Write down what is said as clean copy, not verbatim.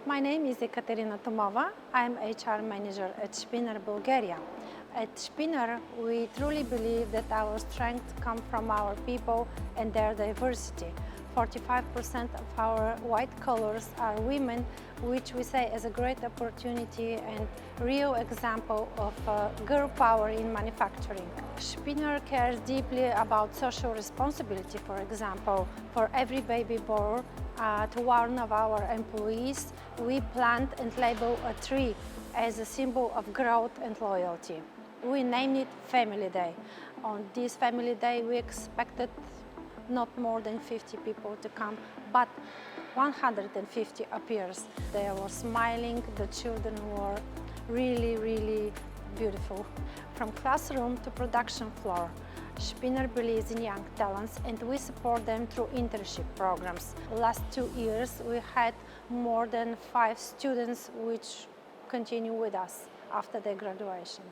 My name is Ekaterina Tomova. I'm HR manager at Spinner, Bulgaria. At Spinner, we truly believe that our strength comes from our people and their diversity. 45% of our white collars are women, which we say is a great opportunity and real example of girl power in manufacturing. Spinner cares deeply about social responsibility. For example, for every baby born to one of our employees, we plant and label a tree as a symbol of growth and loyalty. We named it Family Day. On this Family Day, we expected not more than 50 people to come, but 150 appears. They were smiling, the children were really beautiful. From classroom to production floor, Spinner believes in young talents and we support them through internship programs. Last 2 years we had more than 5 students which continue with us after their graduation.